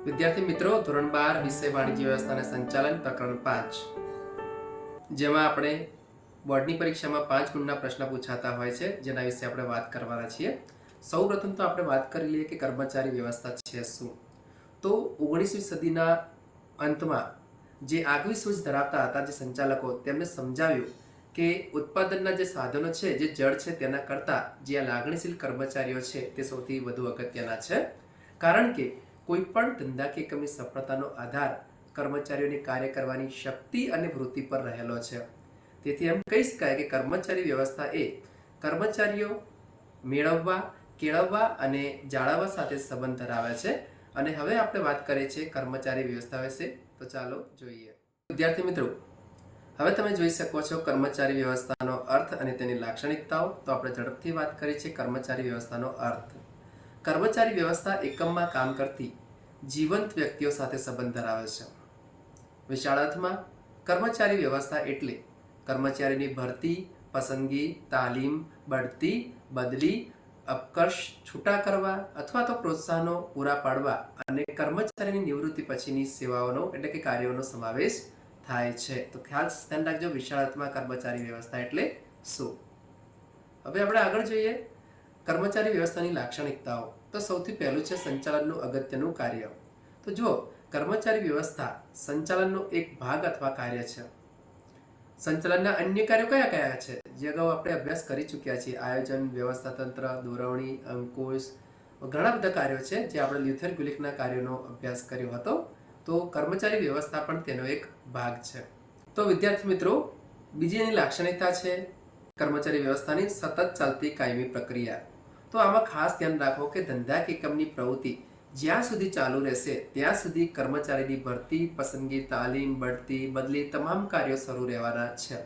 વિદ્યાર્થી મિત્રો, ધોરણ 12 વિષય વાણિજ્ય વ્યવસ્થા અને સંચાલન પ્રકરણ 5, જેમાં આપણે બોર્ડની પરીક્ષામાં 5 ગુણના પ્રશ્ન પૂછાતા હોય છે, જેના વિશે આપણે વાત કરવાના છીએ. સૌપ્રથમ તો આપણે વાત કરી લઈએ કે કર્મચારી વ્યવસ્થા છે શું. તો 19મી સદીના અંતમાં જે આગવી સૂઝ ધરાવતા હતા જે સંચાલકો, તેમને સમજાવ્યું કે ઉત્પાદનના જે સાધનો છે, જે જડ છે, તેના કરતાં જે આ લાગણીશીલ કર્મચારીઓ છે તે સૌથી વધુ અગત્યના છે. કારણ કે કોઈ પણ ધંધા કે એકમની સફળતાનો આધાર કર્મચારીઓની કાર્ય કરવાની શક્તિ અને વૃત્તિ પર રહેલો છે. તેથી એમ કહી શકાય કે કર્મચારી વ્યવસ્થા એ કર્મચારીઓ મેળવવા, કેળવવા અને જાળવવા સાથે સંબંધ ધરાવે છે. અને હવે આપણે વાત કરીએ છીએ કર્મચારી વ્યવસ્થા વિશે, તો ચાલો જોઈએ. વિદ્યાર્થી મિત્રો, હવે તમે જોઈ શકો છો કર્મચારી વ્યવસ્થાનો અર્થ અને તેની લાક્ષણિકતાઓ. તો આપણે ઝડપથી વાત કરીએ છીએ કર્મચારી વ્યવસ્થાનો અર્થ. કર્મચારી વ્યવસ્થા એકમમાં કામ કરતી જીવંત વ્યક્તિઓ સાથે સંબંધ ધરાવે છે. વિશાળ અર્થમાં કર્મચારી વ્યવસ્થા એટલે કર્મચારીની ભરતી, પસંદગી, તાલીમ, બઢતી, બદલી, અપકર્ષ છૂટા કરવા અથવા તો પ્રોત્સાહનો પૂરા પાડવા અને કર્મચારીની નિવૃત્તિ પછીની સેવાઓનો એટલે કે કાર્યોનો સમાવેશ થાય છે. તો ખાસ ધ્યાન રાખજો, વિશાળ અર્થમાં કર્મચારી વ્યવસ્થા એટલે શું. હવે આપણે આગળ જોઈએ કર્મચારી વ્યવસ્થાની લાક્ષણિકતાઓ. તો સૌથી પહેલું છે સંચાલનનું અગત્યનું કાર્ય. તો જુઓ, કર્મચારી વ્યવસ્થા સંચાલનનો એક ભાગ અથવા કાર્ય છે. સંચાલનના અન્ય કાર્યો કયા કયા છે, જે અગાઉ આપણે અભ્યાસ કરી ચૂક્યા છીએ? આયોજન, વ્યવસ્થા તંત્ર, દોરવણી, અંકુશ, ઘણા બધા કાર્યો છે જે આપણે લ્યુથર ગુલિકના કાર્યોનો અભ્યાસ કર્યો હતો. તો કર્મચારી વ્યવસ્થા પણ તેનો એક ભાગ છે. તો વિદ્યાર્થી મિત્રો, બીજી એની લાક્ષણિકતા છે કર્મચારી વ્યવસ્થાની સતત ચાલતી કાયમી પ્રક્રિયા. તો આમાં ખાસ ધ્યાન રાખો કે ધંધા કે એકમની પ્રવૃત્તિ જ્યાં સુધી ચાલુ રહેશે ત્યાં સુધી કર્મચારીની ભરતી, પસંદગી, તાલીમ, બઢતી, બદલી તમામ કાર્યો શરૂ રહેવાના છે.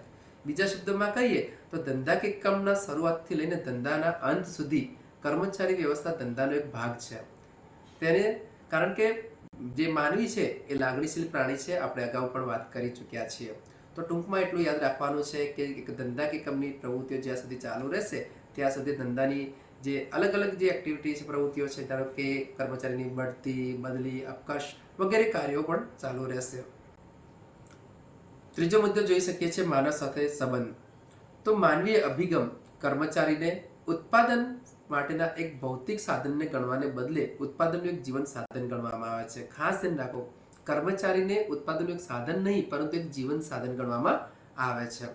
બીજા શબ્દોમાં કહીએ તો ધંધા કે એકમના શરૂઆતથી લઈને ધંધાના અંત સુધી કર્મચારી વ્યવસ્થા ધંધાનો એક ભાગ છે. તેને કારણ કે જે માનવી છે એ લાગણીશીલ પ્રાણી છે, આપણે અગાઉ પણ વાત કરી ચૂક્યા છીએ. તો ટૂંકમાં એટલું યાદ રાખવાનું છે કે ધંધા કે એકમની પ્રવૃત્તિઓ જ્યાં સુધી ચાલુ રહેશે ત્યાં સુધી ધંધાની જે અલગ અલગ જે એક્ટિવિટી છે, પ્રવૃત્તિઓ છે, ધારો કે કર્મચારીની બઢતી, બદલી, અવકાશ વગેરે કાર્યો પણ ચાલુ રહેશે. ત્રીજો મુદ્દો જોઈ શકીએ છીએ માનવ સાથે સંબંધ. તો માનવીય અભિગમ કર્મચારીને ઉત્પાદન માટેના એક ભૌતિક સાધનને ગણવાને બદલે ઉત્પાદનનું એક જીવન સાધન ગણવામાં આવે છે. ખાસ ધ્યાન રાખો, કર્મચારીને ઉત્પાદનનું એક સાધન નહીં પરંતુ એક જીવન સાધન ગણવામાં આવે છે.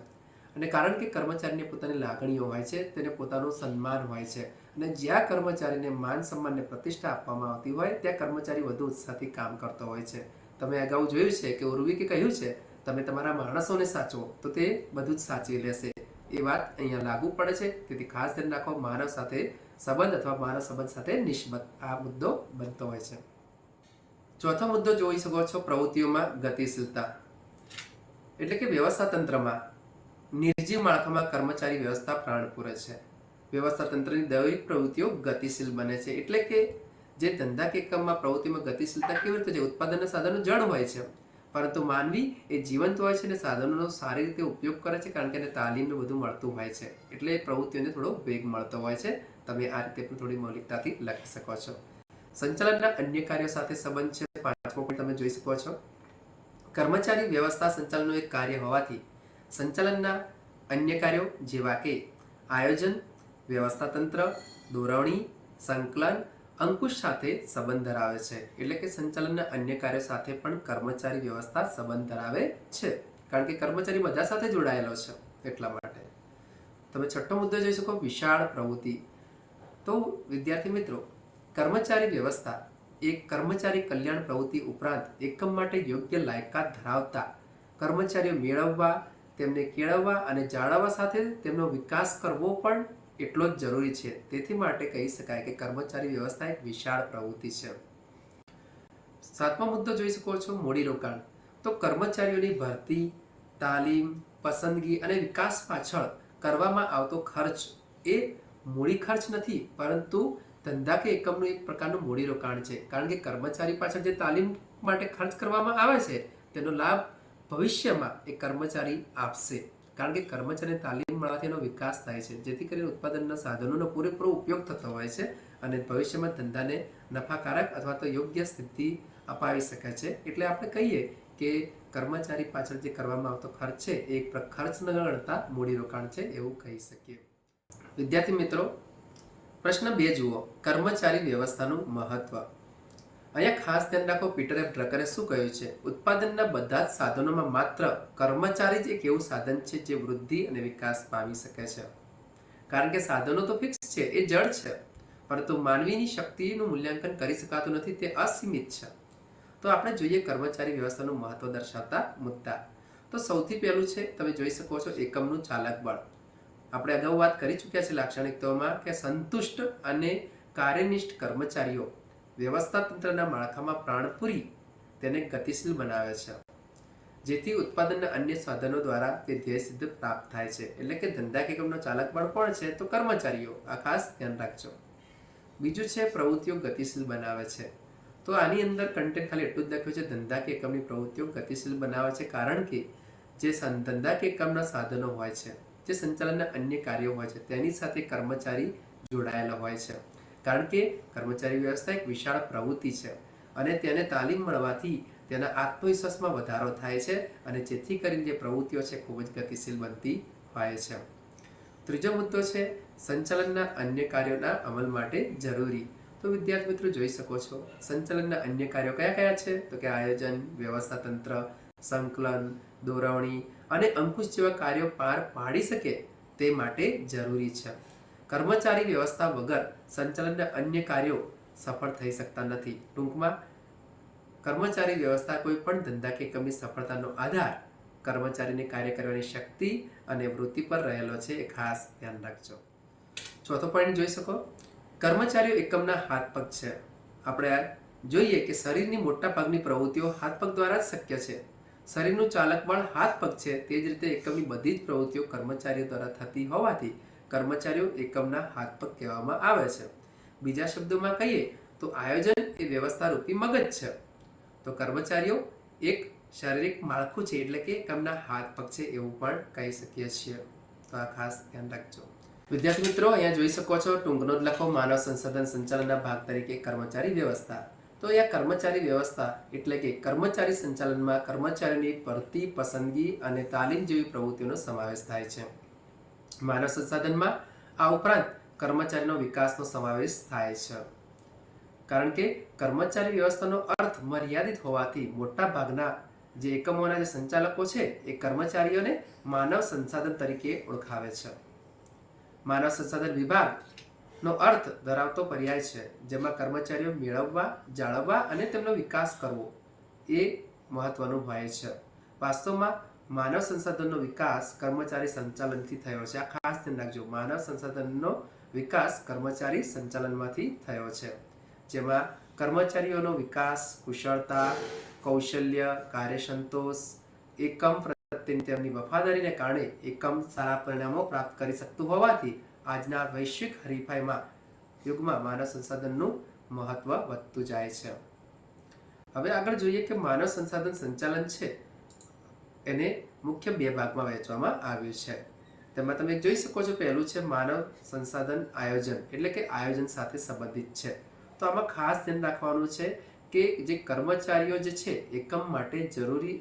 અને કારણ કે કર્મચારીને પોતાની લાગણીઓ હોય છે, તેને પોતાનું સન્માન હોય છે, અને જ્યાં કર્મચારીને માન સન્માનને પ્રતિષ્ઠા આપવામાં આવતી હોય ત્યાં કર્મચારી વધુ ઉત્સાહથી કામ કરતો હોય છે. તમે અગાઉ જોયું છે કે ઉર્વિકે કહ્યું છે, તમે તમારા માણસોને સાચવો તો તે બધું જ સાચવી લેશે. એ વાત અહીંયા લાગુ પડે છે. તેથી ખાસ ધ્યાન રાખો, માનવ સાથે સંબંધ અથવા માનવ સંબંધ સાથે નિસ્બત આ મુદ્દો બનતો હોય છે. ચોથો મુદ્દો જોઈ શકો છો પ્રવૃત્તિઓમાં ગતિશીલતા. એટલે કે વ્યવસ્થા તંત્રમાં નિર્જીવ માળખામાં કર્મચારી વ્યવસ્થા પ્રાણ પૂરે છે. વ્યવસ્થા તંત્રની દૈનિક પ્રવૃત્તિઓ ગતિશીલ બને છે. એટલે કે જે ધંધા કે એકમમાં પ્રવૃત્તિમાં ગતિશીલતા કેવી રીતે છે? ઉત્પાદનના સાધનો જડ હોય છે, પરંતુ માનવી એ જીવંત હોય છે અને સાધનોનો સારી રીતે ઉપયોગ કરે છે, કારણ કે એને તાલીમને બધું મળતું હોય છે. એટલે પ્રવૃત્તિઓને થોડો વેગ મળતો હોય છે. તમે આ રીતે પણ થોડી મૌલિકતાથી લખી શકો છો. સંચાલનના અન્ય કાર્યો સાથે સંબંધ છે. પાંચમો પોઈન્ટ તમે જોઈ શકો છો. કર્મચારી વ્યવસ્થા સંચાલનનું એક કાર્ય હોવાથી સંચાલનના અન્ય કાર્યો જેવા કે આયોજન, વ્યવસ્થા તંત્ર, દોરવણી, સંકલન, અંકુશ સાથે સંબંધ ધરાવે છે. એટલે કે સંચાલનના અન્ય કાર્યો સાથે પણ કર્મચારી વ્યવસ્થા સંબંધ ધરાવે છે, કારણ કે કર્મચારી બધા સાથે જોડાયેલો છે. એટલા માટે તમે છઠ્ઠો મુદ્દો જોઈ શકો, વિશાળ પ્રવૃત્તિ. તો વિદ્યાર્થી મિત્રો, કર્મચારી વ્યવસ્થા એક કર્મચારી કલ્યાણ પ્રવૃત્તિ ઉપરાંત એકમ માટે યોગ્ય લાયકાત ધરાવતા કર્મચારીઓ મેળવવા, તેમને કેળવવા અને જાળવવા સાથે તેમનો વિકાસ કરવો પણ એટલો જ જરૂરી છે. તેથી માટે કહી શકાય કે કર્મચારી વ્યવસ્થા એક વિશાળ પ્રવૃત્તિ છે. સાતમો મુદ્દો જોઈ શકો છો, મૂડીરોકાણ. તો કર્મચારીઓની ભરતી, તાલીમ, પસંદગી અને વિકાસ પાછળ કરવામાં આવતો ખર્ચ એ મૂડી ખર્ચ નથી, પરંતુ ધંધા કે એકમનું એક પ્રકારનું મૂડીરોકાણ છે. કારણ કે કર્મચારી પાછળ જે તાલીમ માટે ખર્ચ કરવામાં આવે છે તેનો લાભ ભવિષ્યમાં એ કર્મચારી આપશે, કારણ કે કર્મચારીને તાલીમ મળવાથી એનો વિકાસ થાય છે, જેથી કરીને ઉત્પાદનના સાધનોનો પૂરેપૂરો ઉપયોગ થતો હોય છે અને ભવિષ્યમાં ધંધાને નફાકારક અથવા તો યોગ્ય સ્થિતિ અપાવી શકે છે. એટલે આપણે કહીએ કે કર્મચારી પાછળ જે કરવામાં આવતો ખર્ચ છે એ એક ખર્ચ ન ગણતા મૂડીરોકાણ છે એવું કહી શકીએ. વિદ્યાર્થી મિત્રો, પ્રશ્ન 2 જુઓ. કર્મચારી વ્યવસ્થાનું મહત્વ. અહીંયા ખાસ ધ્યાન રાખો, પીટર એફ ડ્રકરે શું કહ્યું છે? ઉત્પાદનના બધા જ સાધનોમાં માત્ર કર્મચારી જ એક એવું સાધન છે જે વૃદ્ધિ અને વિકાસ પામી શકે છે. કારણ કે સાધનો તો ફિક્સ છે, એ જડ છે, પરંતુ માનવીની શક્તિનું મૂલ્યાંકન કરી શકાતું નથી, તે અસીમિત છે. તો આપણે જોઈએ કર્મચારી વ્યવસ્થાનું મહત્વ દર્શાવતા મુદ્દા. તો સૌથી પહેલું છે, તમે જોઈ શકો છો, એકમનું ચાલક બળ. આપણે અગાઉ વાત કરી ચૂક્યા છે લાક્ષણિકતાઓમાં કે સંતુષ્ટ અને કાર્યનિષ્ઠ કર્મચારીઓ વ્યવસ્થા તંત્રના માળખામાં પ્રાણ પૂરી તેને ગતિશીલ બનાવે છે, જેથી ઉત્પાદનના અન્ય સાધનો દ્વારા તે ધ્યેય સિદ્ધ પ્રાપ્ત થાય છે. એટલે કે ધંધા એકમનો ચાલક બળ કોણ છે? તો કર્મચારીઓ. આ ખાસ ધ્યાન રાખજો. બીજું છે પ્રવૃત્તિઓ ગતિશીલ બનાવે છે. તો આની અંદર કન્ટેન્ટ ખાલી એટલું જ લખ્યું છે, ધંધા કે એકમની પ્રવૃત્તિઓ ગતિશીલ બનાવે છે, કારણ કે જે ધંધા કે એકમના સાધનો હોય છે, જે સંચાલનના અન્ય કાર્યો હોય છે, તેની સાથે કર્મચારી જોડાયેલા હોય છે. કારણ કે કર્મચારી વ્યવસ્થા એક વિશાળ પ્રવૃત્તિ છે અને તેને તાલીમ મળવાથી તેના આત્મવિશ્વાસમાં વધારો થાય છે અને જેથી કરીને જે પ્રવૃત્તિઓ છે ખૂબ જ ગતિશીલ બનતી હોય છે. ત્રીજો મુદ્દો છે સંચાલનના અન્ય કાર્યોના અમલ માટે જરૂરી. તો વિદ્યાર્થી મિત્રો જોઈ શકો છો, સંચાલનના અન્ય કાર્યો કયા કયા છે? તો કે આયોજન, વ્યવસ્થા તંત્ર, સંકલન, દોરવણી અને અંકુશ જેવા કાર્યો પાર પાડી શકે તે માટે જરૂરી છે. કર્મચારી વ્યવસ્થા વગર સંચાલનના અન્ય કાર્યો સફળ થઈ શકતા નથી. ટૂંકમાં કર્મચારી વ્યવસ્થા કોઈ પણ ધંધા કે એકમની સફળતાનો આધાર કર્મચારીને કાર્ય કરવાની શક્તિ અને વૃત્તિ પર રહેલો છે, એ ખાસ ધ્યાન રાખજો. ચોથો પોઈન્ટ જોઈ શકો, કર્મચારીઓ એકમના હાથ પગ છે. આપણે જોઈએ કે શરીરની મોટા ભાગની પ્રવૃત્તિઓ હાથ પગ દ્વારા જ શક્ય છે. શરીરનું ચાલક બળ હાથ પગ છે, તે જ રીતે એકમની બધી જ પ્રવૃત્તિઓ કર્મચારીઓ દ્વારા થતી હોવાથી કર્મચારીઓ એકમના હાથ પગ કહેવામાં આવે છે. બીજા શબ્દોમાં કહીએ તો આયોજન એ વ્યવસ્થા રૂપી મગજ છે, તો કર્મચારીઓ એક શારીરિક માળખું છે, એટલે કે એકમના હાથ પગ છે એવું પણ કહી શકીએ છીએ. તો આ ખાસ ધ્યાન રાખજો. વિદ્યાર્થી મિત્રો, અહીંયા જોઈ શકો છો, ટૂંકનો જ લખો, માનવ સંસાધન સંચાલનના ભાગ તરીકે કર્મચારી વ્યવસ્થા. તો અહીંયા કર્મચારી વ્યવસ્થા એટલે કે કર્મચારી સંચાલનમાં કર્મચારીની ભરતી, પસંદગી અને તાલીમ જેવી પ્રવૃત્તિઓનો સમાવેશ થાય છે. માનવ સંસાધનમાં આ ઉપરાંત કર્મચારીનો વિકાસનો સમાવેશ થાય છે. કારણ કે કર્મચારી વ્યવસ્થાનો અર્થ મર્યાદિત હોવાથી મોટા ભાગના જે એકમોના જે સંચાલકો છે એ કર્મચારીઓને માનવ સંસાધન તરીકે ઓળખાવે છે. માનવ સંસાધન વિભાગનો અર્થ ધરાવતો પર્યાય છે, જેમાં કર્મચારીઓ મેળવવા, જાળવવા અને તેમનો વિકાસ કરવો એ મહત્વનું હોય છે. વાસ્તવમાં માનવ સંસાધનનો વિકાસ કર્મચારી સંચાલનથી થયો છે. આ ખાસ ધ્યાન રાખજો, માનવ સંસાધનનો વિકાસ કર્મચારી સંચાલનમાંથી થયો છે, જેમાં કર્મચારીઓનો વિકાસ, કુશળતા, કૌશલ્ય, કાર્યસંતોષ, એકમ પ્રત્યેની તેમની વફાદારીને કારણે એકમ સારા પરિણામો પ્રાપ્ત કરી શકતું હોવાથી આજના વૈશ્વિક હરીફાઈમાં યુગમાં માનવ સંસાધનનું મહત્વ વધતું જાય છે. હવે આગળ જોઈએ કે માનવ સંસાધન સંચાલન છે એને મુખ્ય 2 ભાગમાં વહેંચવામાં આવ્યું છે. તેમાં તમે જોઈ શકો છો, પહેલું છે માનવ સંસાધન આયોજન, એટલે કે આયોજન સાથે સંબંધિત છે. તો આમાં ખાસ ધ્યાન રાખવાનું છે કે જે કર્મચારીઓ જે છે એકમ માટે જરૂરી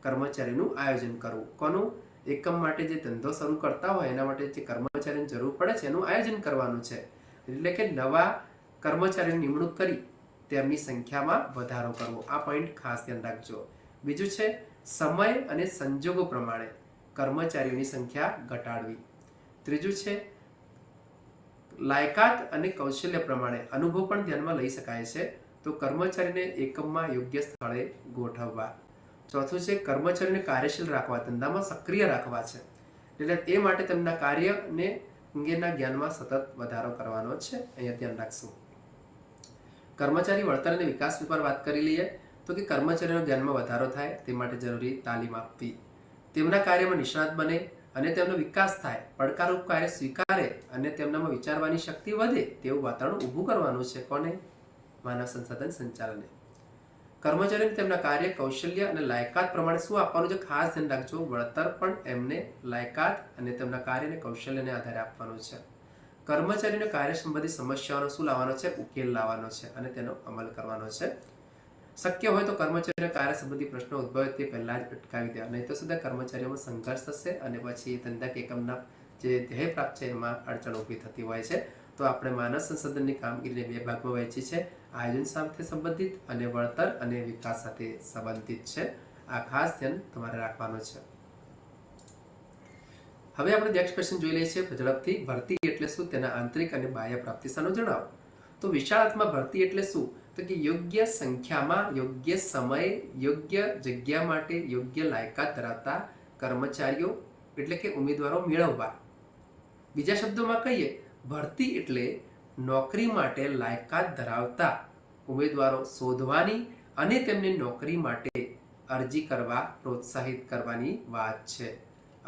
કર્મચારીનું આયોજન કરવું. કોનું? એકમ માટે જે ધંધો શરૂ કરતા હોય એના માટે જે કર્મચારીની જરૂર પડે છે એનું આયોજન કરવાનું છે. એટલે કે નવા કર્મચારીની નિમણૂક કરી તેમની સંખ્યામાં વધારો કરવો. આ પોઈન્ટ ખાસ ધ્યાન રાખજો. બીજું છે સમય અને સંજોગો પ્રમાણે કર્મચારીઓની સંખ્યા ઘટાડવી. ત્રીજું છે લાયકાત અને કૌશલ્ય પ્રમાણે અનુભવ પણ ધ્યાનમાં લઈ શકાય છે, તો કર્મચારીને એકમમાં યોગ્ય સ્થળે ગોઠવવા. ચોથું છે કર્મચારીને કાર્યશીલ રાખવા, ધંધામાં સક્રિય રાખવા છે, એટલે એ માટે તેમના કાર્યને અંગેના જ્ઞાનમાં સતત વધારો કરવાનો છે. અહીંયા ધ્યાન રાખશું. કર્મચારી વળતર અને વિકાસ ઉપર વાત કરી લઈએ તો કે કર્મચારીનો જ્ઞાનમાં વધારો થાય તે માટે જરૂરી તાલીમ આપવી, તેમના કાર્યમાં નિષ્ણાત બને અને તેમનો વિકાસ થાય, પડકારરૂપ કાર્ય સ્વીકારે અને તેમનામાં વિચારવાની શક્તિ વધે તેવું વાતાવરણ ઊભું કરવાનું છે. કોને? માનવ સંસાધન સંચાલને. કર્મચારીને તેમના કાર્ય, કૌશલ્ય અને લાયકાત પ્રમાણે શું આપવાનું છે? ખાસ ધ્યાન રાખજો, વળતર પણ એમને લાયકાત અને તેમના કાર્ય અને કૌશલ્યને આધારે આપવાનું છે. કર્મચારીને કાર્ય સંબંધિત સમસ્યાઓનો શું લાવવાનો છે? ઉકેલ લાવવાનો છે અને તેનો અમલ કરવાનો છે. શક્ય હોય તો કર્મચારીઓને કાર્ય સંબંધી પ્રશ્નો ઉદ્ભવે તે પહેલા જ અટકાવી દેવા, નહીં તો સીધા કર્મચારીઓમાં સંઘર્ષ થશે અને પછી ધંધાકીય એકમના જે ધ્યેય પ્રાપ્ત છે એમાં અડચણ ઊભી થતી હોય છે. તો આપણે માનવ સંસાધનની કામગીરીને બે ભાગમાં વહેંચી છે. આયોજન સાથે સંબંધિત અને વળતર અને વિકાસ સાથે સંબંધિત છે. આ ખાસ ધ્યાન તમારે રાખવાનું છે. હવે આપણે નેક્સ્ટ ક્વેશ્ચન જોઈ લઈએ છીએ ઝડપથી. ભરતી એટલે શું? તેના આંતરિક અને બાહ્ય પ્રાપ્તિ સ્થાનો જણાવો. તો વિશાળાત્મક ભરતી એટલે શું? તો કે યોગ્ય સંખ્યામાં, યોગ્ય સમયે, યોગ્ય જગ્યા માટે યોગ્ય લાયકાત ધરાવતા કર્મચારીઓ એટલે કે ઉમેદવારો મેળવવા. બીજા શબ્દોમાં કહીએ, ભરતી એટલે નોકરી માટે લાયકાત ધરાવતા ઉમેદવારો શોધવાની અને તેમને નોકરી માટે અરજી કરવા પ્રોત્સાહિત કરવાની વાત છે.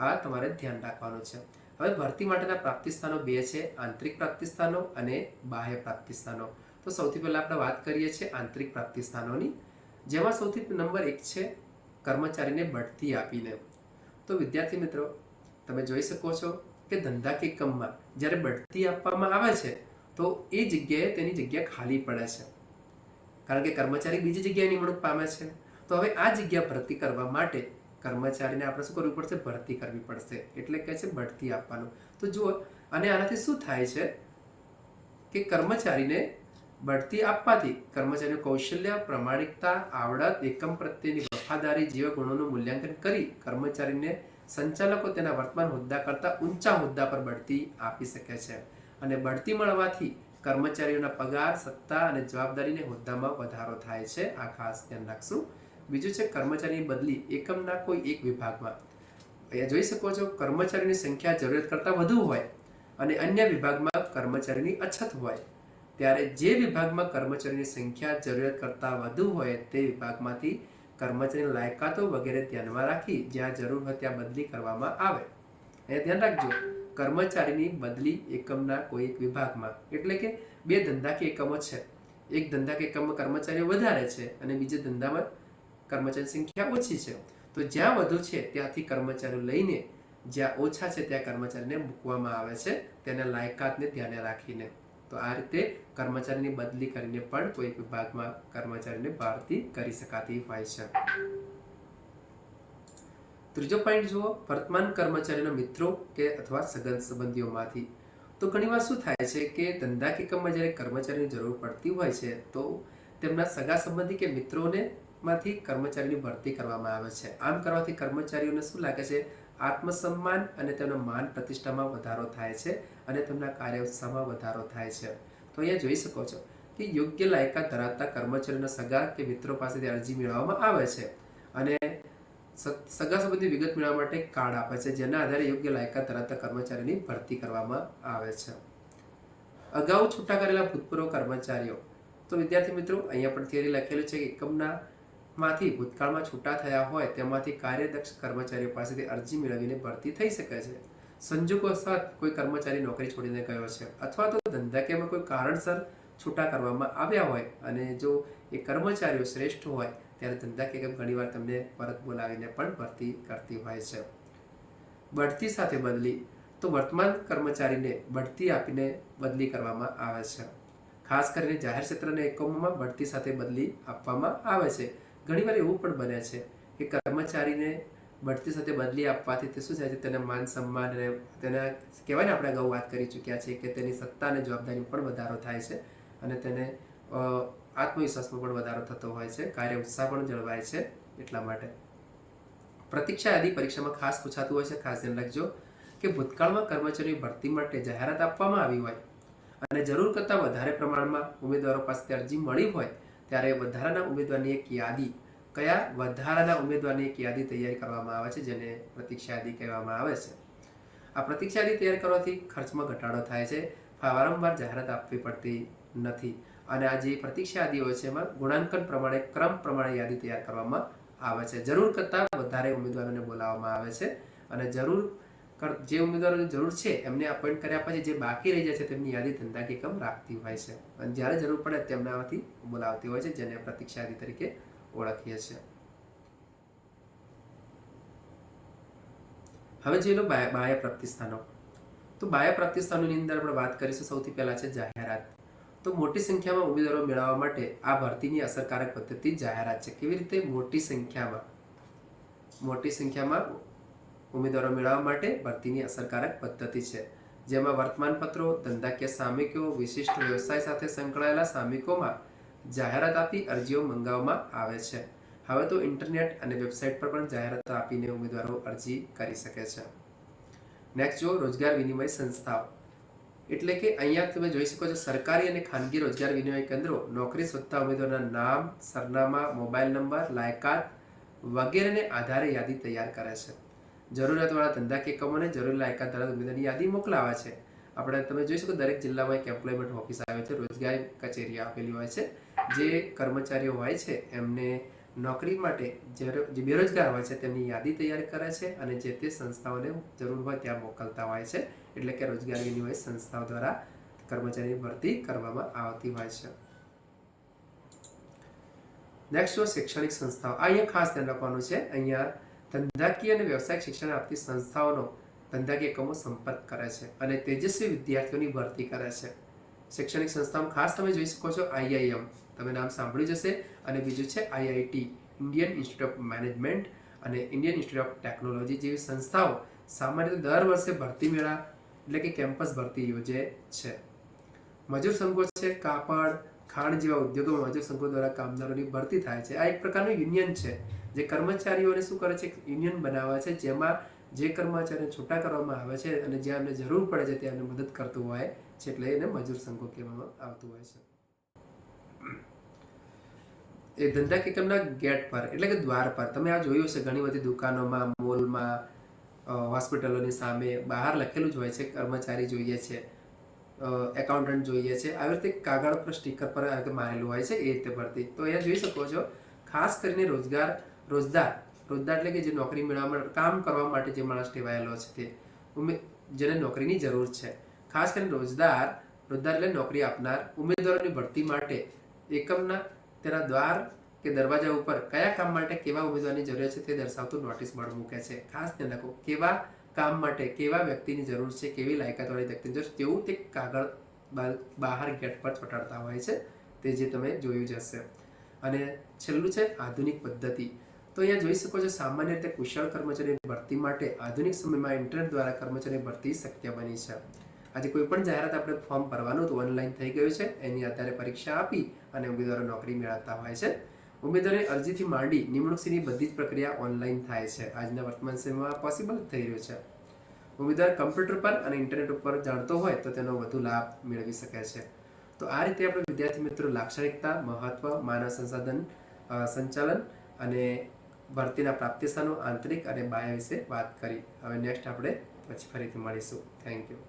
આ તમારે ધ્યાન રાખવાનું છે. હવે ભરતી માટેના પ્રાપ્તિ સ્થાનો બે છે, આંતરિક પ્રાપ્તિ સ્થાનો અને બાહ્ય પ્રાપ્તિ સ્થાનો. તો સૌથી પહેલા આપણે વાત કરીએ છીએ આંતરિક પ્રાપ્તિ સ્થાનોની, જેમાં સૌથી નંબર 1 છે કર્મચારીને બઢતી આપીને. તો વિદ્યાર્થી મિત્રો, તમે જોઈ શકો છો કે ધંધાકીય એકમમાં જ્યારે બઢતી આપવામાં આવે છે તો એ જગ્યાએ તેની જગ્યા ખાલી પડે છે, કારણ કે કર્મચારી બીજી જગ્યાએ નિમણૂક પામે છે. તો હવે આ જગ્યા ભરતી કરવા માટે કર્મચારીને આપણે શું કરવું પડશે? ભરતી કરવી પડશે. એટલે કહે છે બઢતી આપવાનું. તો જુઓ, અને આનાથી શું થાય છે કે કર્મચારીને બઢતી આપવાથી કર્મચારીનું કૌશલ્ય, પ્રામાણિકતા, આવડત, એકમ પ્રત્યેની વફાદારી જેવા ગુણોનું મૂલ્યાંકન કરી કર્મચારીને સંચાલકો તેના વર્તમાન હોદ્દા કરતાં ઊંચા હોદ્દા પર બઢતી આપી શકે છે. અને બઢતી મળવાથી કર્મચારીઓના પગાર, સત્તા અને જવાબદારીને હોદ્દામાં વધારો થાય છે. આ ખાસ ધ્યાન રાખશું. બીજું છે કર્મચારીની બદલી એકમના કોઈ એક વિભાગમાં. અહીંયા જોઈ શકો છો, કર્મચારીની સંખ્યા જરૂરિયાત કરતાં વધુ હોય અને અન્ય વિભાગમાં કર્મચારીની અછત હોય, ત્યારે જે વિભાગમાં કર્મચારીની સંખ્યા જરૂરિયાત કરતાં વધુ હોય તે વિભાગમાંથી કર્મચારીની લાયકાતો વગેરે ધ્યાનમાં રાખી જ્યાં જરૂર હોય ત્યાં બદલી કરવામાં આવે. અહીંયા ધ્યાન રાખજો, કર્મચારીની બદલી એકમના કોઈ એક વિભાગમાં. એટલે કે બે ધંધાકીય એકમો છે, એક ધંધાકીય એકમમાં કર્મચારીઓ વધારે છે અને બીજા ધંધામાં કર્મચારી સંખ્યા ઓછી છે. તો જ્યાં વધુ છે ત્યાંથી કર્મચારીઓ લઈને જ્યાં ઓછા છે ત્યાં કર્મચારીને મૂકવામાં આવે છે, તેના લાયકાતને ધ્યાને રાખીને. તો આ રીતે કર્મચારીની બદલી કરીને પણ કોઈ વિભાગમાં કર્મચારીને ભરતી કરી શકાતી હોય છે. ત્રીજો પોઈન્ટ જુઓ, વર્તમાન કર્મચારીના મિત્રો કે અથવા સગન સંબંધીઓમાંથી. તો ઘણીવાર શું થાય છે કે ધંધાકીય એકમમાં જ્યારે કર્મચારીની જરૂર પડતી હોય છે તો તેમના સગા સંબંધી કે મિત્રોને માંથી કર્મચારીની ભરતી કરવામાં આવે છે. આમ કરવાથી કર્મચારીઓને શું લાગે છે? આત્મસન્માન અને તેમના માન પ્રતિષ્ઠામાં વધારો થાય છે અને તેમના કાર્ય ઉત્સાહમાં વધારો થાય છે. તો અહીંયા જોઈ શકો છો કે યોગ્ય લાયકાત ધરાવતા કર્મચારીઓના સગા કે મિત્રો પાસેથી અરજી મેળવવામાં આવે છે અને સગા સંબંધી વિગત મેળવવા માટે કાર્ડ આપે છે, જેના આધારે યોગ્ય લાયકાત ધરાવતા કર્મચારીની ભરતી કરવામાં આવે છે. અગાઉ છૂટા કરેલા ભૂતપૂર્વ કર્મચારીઓ. તો વિદ્યાર્થી મિત્રો, અહીંયા પણ થિયરી લખેલું છે કે એકમના માંથી ભૂતકાળમાં છૂટા થયા હોય તેમાંથી કાર્યદક્ષ કર્મચારીઓ પાસેથી અરજી મેળવીને ભરતી થઈ શકે છે. સંજોગોવશાત કોઈ કર્મચારી નોકરી છોડીને ગયો છે અથવા તો ધંધાકીયમાં કોઈ કારણસર છૂટા કરવામાં આવ્યા હોય અને જો એ કર્મચારીઓ શ્રેષ્ઠ હોય ત્યારે ધંધાકીય ઘણીવાર તમને પરત બોલાવીને પણ ભરતી કરતી હોય છે. બઢતી સાથે બદલી. તો વર્તમાન કર્મચારીને બઢતી આપીને બદલી કરવામાં આવે છે. ખાસ કરીને જાહેર ક્ષેત્રના એકમોમાં બઢતી સાથે બદલી આપવામાં આવે છે. ઘણીવાર એવું પણ બને છે કે કર્મચારીને બઢતી સાથે બદલી આપવાથી તે શું થાય છે? તેના માન સન્માન અને તેના કહેવાય ને, આપણે અગાઉ વાત કરી ચૂક્યા છે કે તેની સત્તા અને જવાબદારીમાં પણ વધારો થાય છે અને તેને આત્મવિશ્વાસમાં પણ વધારો થતો હોય છે, કાર્ય ઉત્સાહ પણ જળવાય છે. એટલા માટે પ્રતીક્ષા યાદી પરીક્ષામાં ખાસ પૂછાતું હોય છે. ખાસ ધ્યાન રાખજો કે ભૂતકાળમાં કર્મચારીની ભરતી માટે જાહેરાત આપવામાં આવી હોય અને જરૂર કરતાં વધારે પ્રમાણમાં ઉમેદવારો પાસેથી અરજી મળી હોય ત્યારે વધારાના ઉમેદવારની એક યાદી તૈયાર કરવામાં આવે છે, જેને પ્રતીક્ષા યાદી કહેવામાં આવે છે. આ પ્રતીક્ષા યાદી તૈયાર કરવાથી ખર્ચમાં ઘટાડો થાય છે, વારંવાર જાહેરાત આપવી પડતી નથી અને આ જે પ્રતીક્ષા યાદી હોય છે એમાં ગુણાંકન પ્રમાણે, ક્રમ પ્રમાણે યાદી તૈયાર કરવામાં આવે છે. જરૂર કરતાં વધારે ઉમેદવારોને બોલાવવામાં આવે છે અને જે ઉમેદવારોની જરૂર છે એમને અપોઇન્ટ કર્યા પછી જે બાકી રહી જાય છે તેમની યાદી ધંધાકીય એકમ રાખતી હોય છે અને જ્યારે જરૂર પડે તેમનામાંથી બોલાવતી હોય છે, જેને પ્રતીક્ષા યાદી તરીકે ઓળખીએ છીએ. હવે જોઈ લો બાહ્ય પ્રાપ્તિ સ્થાનો. તો તો બાહ્ય પ્રાપ્તિ સ્થાનોની અંદર આપણે વાત કરીશું. સૌથી પહેલા છે જાહેરાત. તો મોટી સંખ્યામાં ઉમેદવારો મેળવવા માટે આ ભરતીની અસરકારક પદ્ધતિ જાહેરાત છે. કેવી રીતે? મોટી સંખ્યામાં ઉમેદવારો મેળવવા માટે ભરતીની અસરકારક પદ્ધતિ છે, જેમાં વર્તમાનપત્રો, ધંધાકીય સામયિકો, વિશિષ્ટ વ્યવસાય સાથે સંકળાયેલા સામયિકોમાં જાહેરાત આપી અરજીઓ મંગાવવામાં આવે છે. હવે તો ઇન્ટરનેટ અને વેબસાઇટ પર પણ જાહેરાત આપીને ઉમેદવારો અરજી કરી શકે છે. નેક્સ્ટ જો રોજગાર વિનિમય સંસ્થાઓ, એટલે કે અહીંયા તમે જોઈ શકો છો સરકારી અને ખાનગી રોજગાર વિનિમય કેન્દ્રો નોકરી શોધતા ઉમેદવારોના નામ, સરનામા, મોબાઈલ નંબર, લાયકાત વગેરેને આધારે યાદી તૈયાર કરે છે. જરૂરિયાતવાળા ધંધાકીય એકમોને જરૂરી લાયકાત ધરાવતા ઉમેદવારની યાદી મોકલાવે છે. આપણે તમે જોઈ શકો દરેક જિલ્લામાં એક એમ્પ્લોયમેન્ટ ઓફિસ આવે છે, રોજગાર કચેરી આપેલી હોય છે, જે કર્મચારીઓ હોય છે એમને નોકરી માટે જે બેરોજગાર હોય છે તેમની યાદી તૈયાર કરે છે અને જે તે સંસ્થાઓને જરૂર હોય ત્યાં મોકલતા હોય છે. એટલે કે રોજગાર વિનિમય સંસ્થાઓ દ્વારા કર્મચારીની ભરતી કરવામાં આવતી હોય છે. નેક્સ્ટ જો શૈક્ષણિક સંસ્થાઓ. અહીંયા ખાસ ધ્યાન રાખવાનું છે. અહીંયા ધંધાકીય અને વ્યવસાયિક શિક્ષણ આપતી સંસ્થાઓનો ધંધાકીય એકમો સંપર્ક કરે છે અને તેજસ્વી વિદ્યાર્થીઓની ભરતી કરે છે. શૈક્ષણિક સંસ્થાઓ ખાસ તમે જોઈ શકો છો IIM, તમે નામ સાંભળ્યું જશે, અને બીજું છે IIT, Indian institute of management અને ઇન્ડિયન ઇન્સ્ટિટ્યૂટ ઓફ ટેકનોલોજી જેવી સંસ્થાઓ સામાન્ય રીતે દર વર્ષે ભરતી મેળા એટલે કે કેમ્પસ ભરતી યોજે છે. મજૂર સંઘો છે, કાપડ, ખાણ જેવા ઉદ્યોગોમાં મજૂર સંઘો દ્વારા કામદારોની ભરતી થાય છે. આ એક પ્રકારનું યુનિયન છે જે કર્મચારીઓને શું કરે છે? યુનિયન બનાવે છે, જેમાં જે કર્મચારીને છૂટા કરવામાં આવે છે અને જ્યાં એમને જરૂર પડે છે ત્યાં એમને મદદ કરતું હોય છે, એટલે એને મજૂર સંઘો કહેવામાં આવતું હોય છે. એ ધંધાકીય એકમના ગેટ પર એટલે કે દ્વાર પર તમે આ જોયું છે ઘણી બધી દુકાનોમાં, મોલમાં, હોસ્પિટલોની સામે બહાર લખેલું જ હોય છે કર્મચારી જોઈએ છે, એકાઉન્ટન્ટ જોઈએ છે. આવી રીતે કાગળ પર સ્ટીકર પર મારેલું હોય છે, એ રીતે ભરતી. તો અહીંયા જોઈ શકો છો ખાસ કરીને રોજદાર એટલે કે જે નોકરી મેળવવા માટે કામ કરવા માટે જે માણસ ટેવાયેલો છે તે જેને નોકરીની જરૂર છે. ખાસ કરીને રોજદાર એટલે નોકરી આપનાર ઉમેદવારોની ભરતી માટે એકમના તેના દ્વાર કે દરવાજા ઉપર કયા કામ માટે કેવા ઉમેદવારની જરૂર છે તે દર્શાવતું નોટિસ બોર્ડ મૂકે છે. ખાસ ધ્યાન રાખો, કેવા કામ માટે કેવા વ્યક્તિની જરૂર છે, કેવી લાયકાતવાળી વ્યક્તિની જરૂર છે તેવું તે કાગળ બહાર ગેટ પર ચોંટાડતા હોય છે, તે જે તમે જોયું જ હશે. અને છેલ્લું છે આધુનિક પદ્ધતિ. તો અહીંયા જોઈ શકો છો સામાન્ય રીતે કુશળ કર્મચારી ભરતી માટે આધુનિક સમયમાં ઇન્ટરનેટ દ્વારા કર્મચારી ભરતી શક્ય બની છે. આજે કોઈ પણ જાહેરાત આપણે ફોર્મ ભરવાનું તો ઓનલાઈન થઈ ગયું છે, એની આધારે પરીક્ષા આપી અને ઉમેદવારો નોકરી મેળવતા હોય છે. ઉમેદવારની અરજીથી માંડી નિમણૂક સુધીની બધી જ પ્રક્રિયા ઓનલાઈન થાય છે. આજના વર્તમાન સમયમાં પોસિબલ થઈ રહ્યું છે. ઉમેદવાર કમ્પ્યુટર પર અને ઇન્ટરનેટ ઉપર જાણતો હોય તો તેનો વધુ લાભ મેળવી શકે છે. તો આ રીતે આપણે વિદ્યાર્થી મિત્રો લાક્ષણિકતા, મહત્વ, માનવ સંસાધન સંચાલન અને ભરતીના પ્રાપ્તિ સ્થાનો આંતરિક અને બાહ્ય વિશે વાત કરી. હવે નેક્સ્ટ આપણે પછી ફરીથી મળીશું. Thank you.